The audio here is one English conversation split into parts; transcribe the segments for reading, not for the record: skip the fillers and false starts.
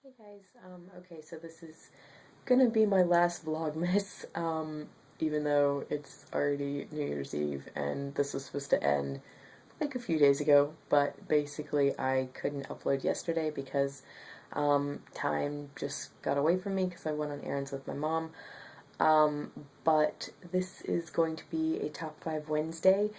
Hey guys, okay, so this is gonna be my last Vlogmas, even though it's already New Year's Eve and this was supposed to end like a few days ago, but basically I couldn't upload yesterday because time just got away from me because I went on errands with my mom. But this is going to be a Top 5 Wednesday.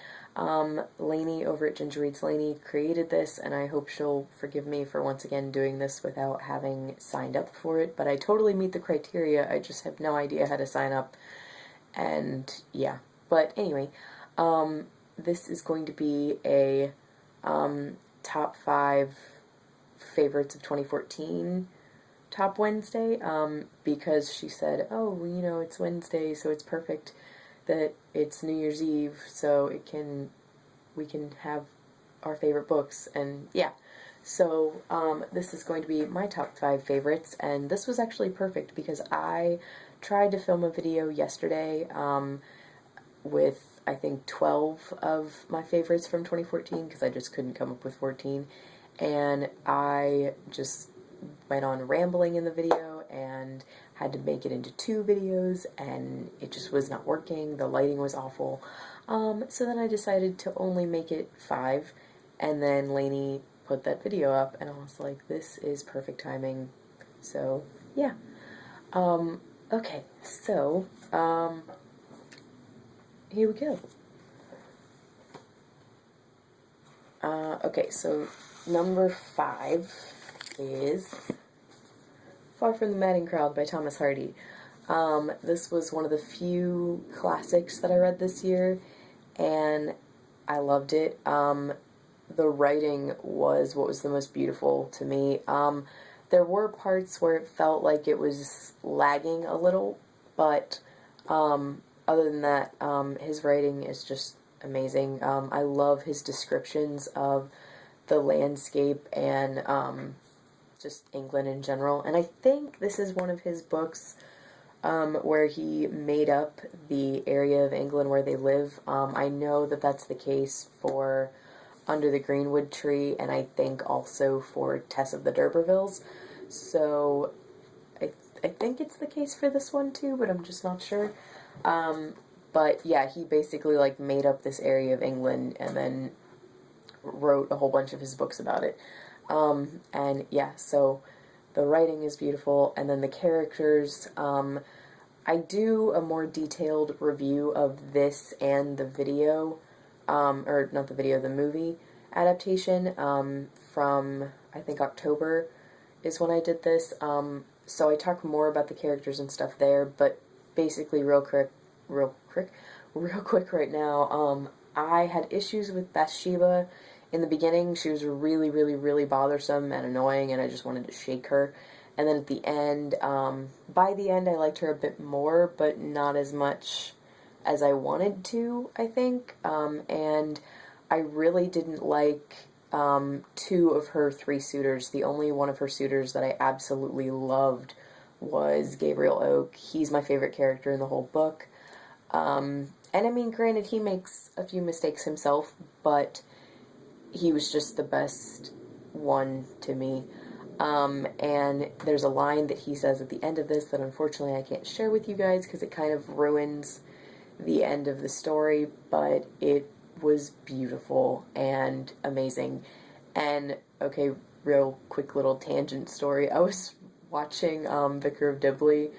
Lainey over at Ginger Reads Lainey created this, and I hope she'll forgive me for once again doing this without having signed up for it, but I totally meet the criteria, I just have no idea how to sign up, and yeah. But anyway, this is going to be a Top 5 Favorites of 2014 Top Wednesday, because she said, oh, well, you know, it's Wednesday, so it's perfect that it's New Year's Eve, so we can have our favorite books, and yeah. So, this is going to be my top 5 favorites, and this was actually perfect because I tried to film a video yesterday, with, I think, 12 of my favorites from 2014, because I just couldn't come up with 14, and I just went on rambling in the video and had to make it into 2 videos, and it just was not working. The lighting was awful. So then I decided to only make it 5, and then Lainey put that video up, and I was like, this is perfect timing. So, yeah. Okay, so, here we go. Okay, so number 5 is Far from the Madding Crowd by Thomas Hardy. This was one of the few classics that I read this year, and I loved it. The writing was what was the most beautiful to me. There were parts where it felt like it was lagging a little, but other than that, his writing is just amazing. I love his descriptions of the landscape and just England in general, and I think this is one of his books where he made up the area of England where they live. I know that that's the case for Under the Greenwood Tree, and I think also for Tess of the D'Urbervilles, so I think it's the case for this one too, but I'm just not sure. But yeah, he basically like made up this area of England and then wrote a whole bunch of his books about it. And yeah, so the writing is beautiful, and then the characters, I do a more detailed review of this and the video, or not the video, the movie adaptation, from, I think, October is when I did this, so I talk more about the characters and stuff there, but basically real quick right now, I had issues with Bathsheba. In the beginning, she was really, really, really bothersome and annoying, and I just wanted to shake her. And then at the end, by the end, I liked her a bit more, but not as much as I wanted to, I think. And I really didn't like 2 of her 3 suitors. The only one of her suitors that I absolutely loved was Gabriel Oak. He's my favorite character in the whole book. And I mean, granted, he makes a few mistakes himself, but he was just the best one to me. And there's a line that he says at the end of this that unfortunately I can't share with you guys because it kind of ruins the end of the story, but it was beautiful and amazing. And, okay, real quick little tangent story. I was watching Vicar of Dibley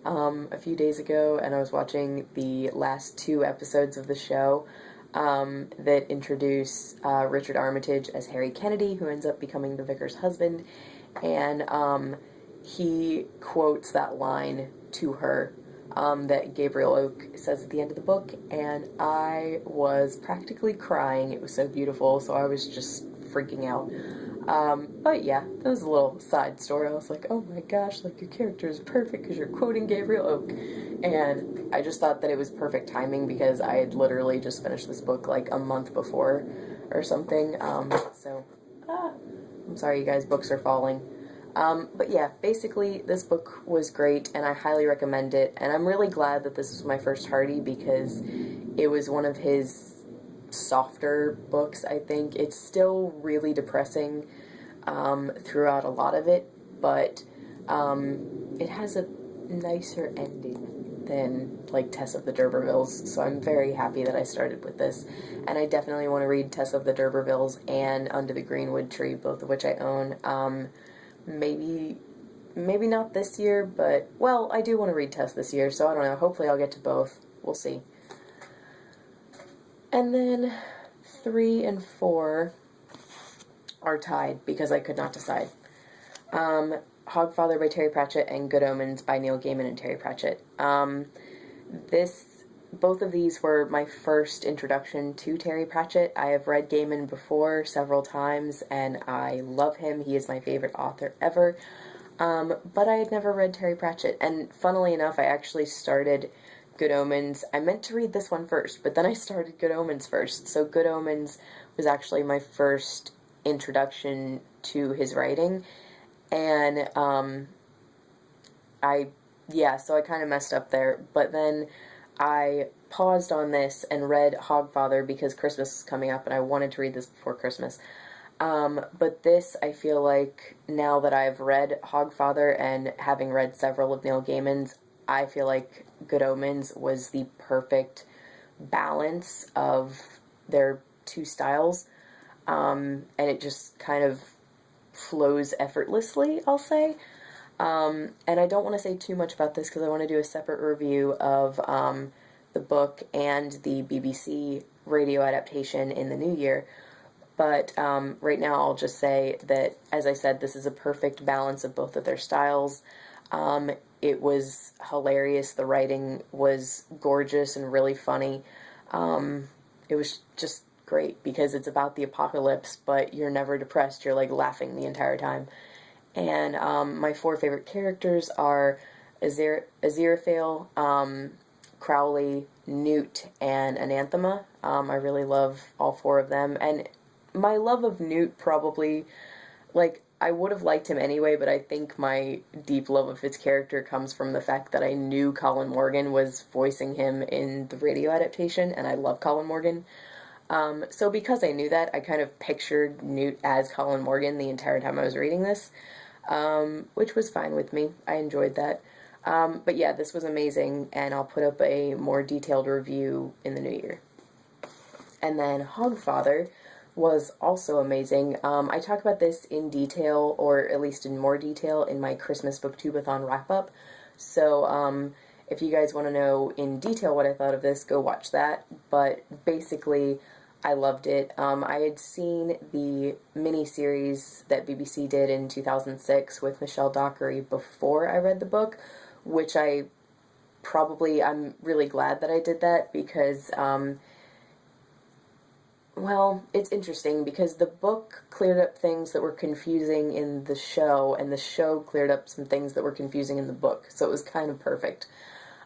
a few days ago, and I was watching the last 2 episodes of the show that introduce Richard Armitage as Harry Kennedy, who ends up becoming the vicar's husband, and he quotes that line to her that Gabriel Oak says at the end of the book, and I was practically crying. It was so beautiful, so I was just freaking out. But yeah, that was a little side story. I was like, oh my gosh, like, your character is perfect because you're quoting Gabriel Oak. And I just thought that it was perfect timing because I had literally just finished this book like a month before or something. I'm sorry you guys, books are falling. But yeah, basically this book was great and I highly recommend it. And I'm really glad that this was my first Hardy because it was one of his softer books, I think. It's still really depressing throughout a lot of it, but It has a nicer ending than, like, Tess of the D'Urbervilles, so I'm very happy that I started with this. And I definitely want to read Tess of the D'Urbervilles and Under the Greenwood Tree, both of which I own. Maybe not this year, but, well, I do want to read Tess this year, so I don't know. Hopefully I'll get to both. We'll see. And then 3 and 4 are tied because I could not decide. Hogfather by Terry Pratchett and Good Omens by Neil Gaiman and Terry Pratchett. Both of these were my first introduction to Terry Pratchett. I have read Gaiman before several times, and I love him. He is my favorite author ever. But I had never read Terry Pratchett, and funnily enough, I actually started Good Omens. I meant to read this one first, but then I started Good Omens first. So Good Omens was actually my first introduction to his writing, and so I kind of messed up there, but then I paused on this and read Hogfather because Christmas is coming up and I wanted to read this before Christmas. But this, I feel like, now that I've read Hogfather and having read several of Neil Gaiman's, I feel like Good Omens was the perfect balance of their two styles, and it just kind of flows effortlessly, I'll say. And I don't want to say too much about this because I want to do a separate review of the book and the BBC radio adaptation in the new year. But right now I'll just say that, as I said, this is a perfect balance of both of their styles. It was hilarious. The writing was gorgeous and really funny. It was just great because it's about the apocalypse, but you're never depressed. You're, like, laughing the entire time. And my 4 favorite characters are Aziraphale, Crowley, Newt, and Anathema. I really love all 4 of them. And my love of Newt probably, like, I would have liked him anyway, but I think my deep love of his character comes from the fact that I knew Colin Morgan was voicing him in the radio adaptation, and I love Colin Morgan. So because I knew that, I kind of pictured Newt as Colin Morgan the entire time I was reading this, which was fine with me. I enjoyed that. But yeah, this was amazing, and I'll put up a more detailed review in the new year. And then Hogfather was also amazing. I talk about this in detail, or at least in more detail, in my Christmas Booktubeathon wrap-up. So, if you guys want to know in detail what I thought of this, go watch that. But basically, I loved it. I had seen the miniseries that BBC did in 2006 with Michelle Dockery before I read the book, which I'm really glad that I did that because, well, it's interesting because the book cleared up things that were confusing in the show, and the show cleared up some things that were confusing in the book, so it was kind of perfect.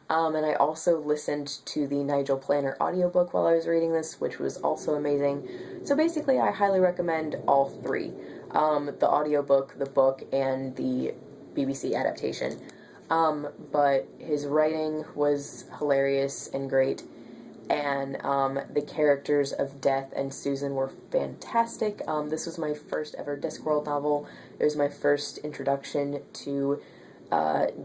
And I also listened to the Nigel Planer audiobook while I was reading this, which was also amazing. So basically, I highly recommend all 3. The audiobook, the book, and the BBC adaptation. But his writing was hilarious and great. And the characters of Death and Susan were fantastic. This was my first ever Discworld novel. It was my first introduction to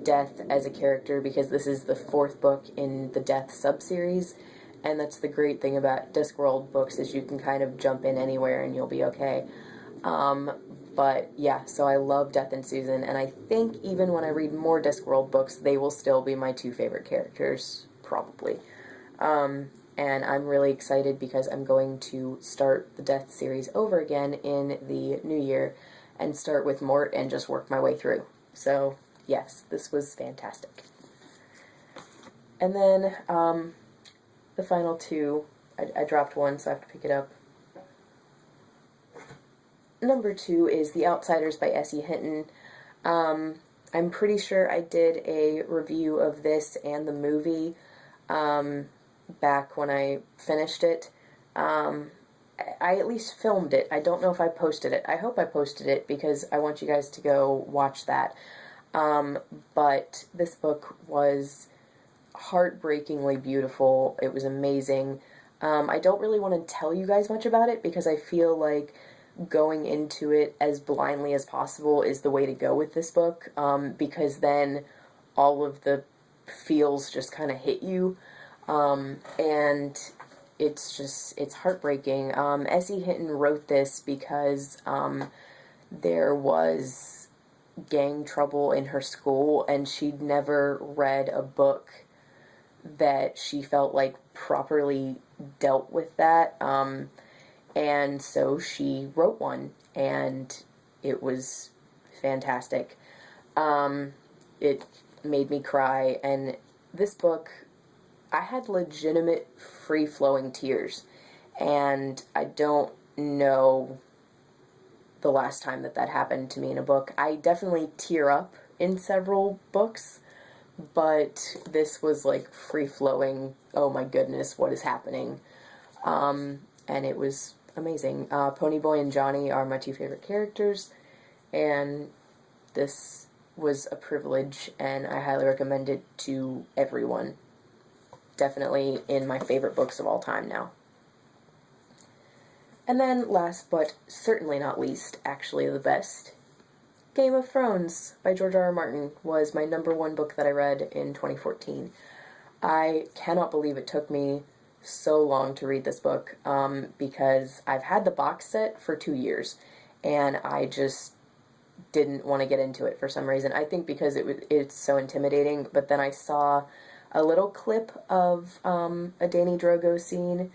Death as a character, because this is the 4th book in the Death subseries, and that's the great thing about Discworld books, is you can kind of jump in anywhere and you'll be okay. But yeah, so I love Death and Susan, and I think even when I read more Discworld books, they will still be my 2 favorite characters, probably. And I'm really excited because I'm going to start the Death series over again in the new year and start with Mort and just work my way through. So yes, this was fantastic. And then the final 2, I dropped one, so I have to pick it up. Number 2 is The Outsiders by S.E. Hinton. I'm pretty sure I did a review of this and the movie back when I finished it. I at least filmed it. I don't know if I posted it. I hope I posted it because I want you guys to go watch that. But this book was heartbreakingly beautiful. It was amazing. I don't really want to tell you guys much about it because I feel like going into it as blindly as possible is the way to go with this book, because then all of the feels just kind of hit you, and it's heartbreaking. S.E. Hinton wrote this because there was gang trouble in her school, and she'd never read a book that she felt like properly dealt with that. And so she wrote one, and it was fantastic. It made me cry, and this book, I had legitimate free-flowing tears, and I don't know the last time that happened to me in a book. I definitely tear up in several books, but this was like free-flowing, oh my goodness, what is happening? And it was amazing. Ponyboy and Johnny are my two favorite characters, and this was a privilege, and I highly recommend it to everyone. Definitely in my favorite books of all time now. And then, last but certainly not least, actually the best, Game of Thrones by George R. R. Martin was my #1 book that I read in 2014. I cannot believe it took me so long to read this book, because I've had the box set for 2 years, and I just didn't want to get into it for some reason. I think because it's so intimidating, but then I saw a little clip of a Dany Drogo scene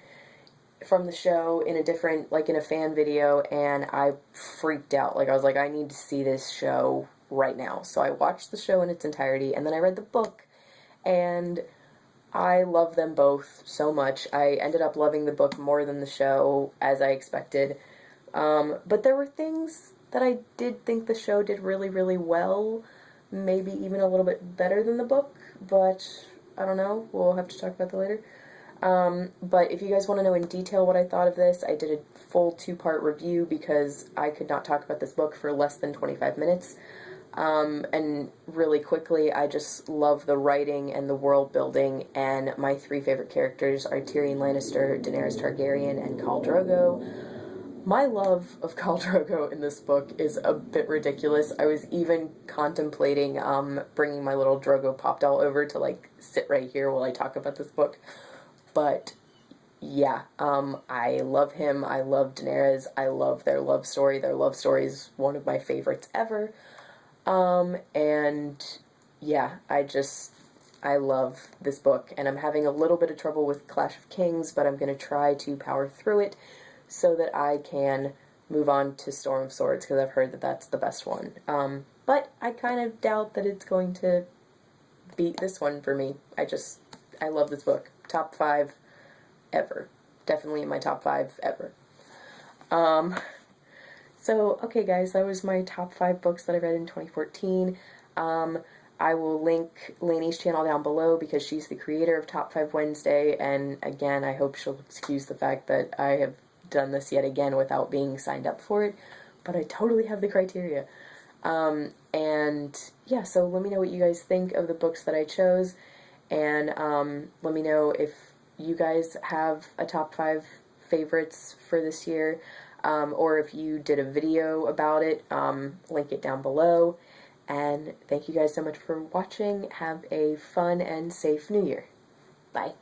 from the show in a different, like in a fan video, and I freaked out. Like, I was like, I need to see this show right now. So I watched the show in its entirety, and then I read the book, and I love them both so much. I ended up loving the book more than the show, as I expected. But there were things that I did think the show did really, really well. Maybe even a little bit better than the book, but I don't know. We'll have to talk about that later. But if you guys want to know in detail what I thought of this, I did a full 2-part review because I could not talk about this book for less than 25 minutes. And really quickly, I just love the writing and the world building, and my 3 favorite characters are Tyrion Lannister, Daenerys Targaryen, and Khal Drogo. My love of Khal Drogo in this book is a bit ridiculous. I was even contemplating bringing my little Drogo pop doll over to like sit right here while I talk about this book. But yeah, I love him. I love Daenerys. I love their love story. Their love story is one of my favorites ever. And yeah, I love this book, and I'm having a little bit of trouble with Clash of Kings, but I'm going to try to power through it so that I can move on to Storm of Swords, because I've heard that that's the best one. But I kind of doubt that it's going to beat this one for me. I love this book. Top 5 ever. Definitely in my top 5 ever. So, okay guys, that was my top 5 books that I read in 2014. I will link Lainey's channel down below because she's the creator of Top 5 Wednesday, and again, I hope she'll excuse the fact that I have done this yet again without being signed up for it, but I totally have the criteria. And yeah, so let me know what you guys think of the books that I chose, and let me know if you guys have a top 5 favorites for this year, or if you did a video about it. Link it down below. And thank you guys so much for watching. Have a fun and safe New Year. Bye.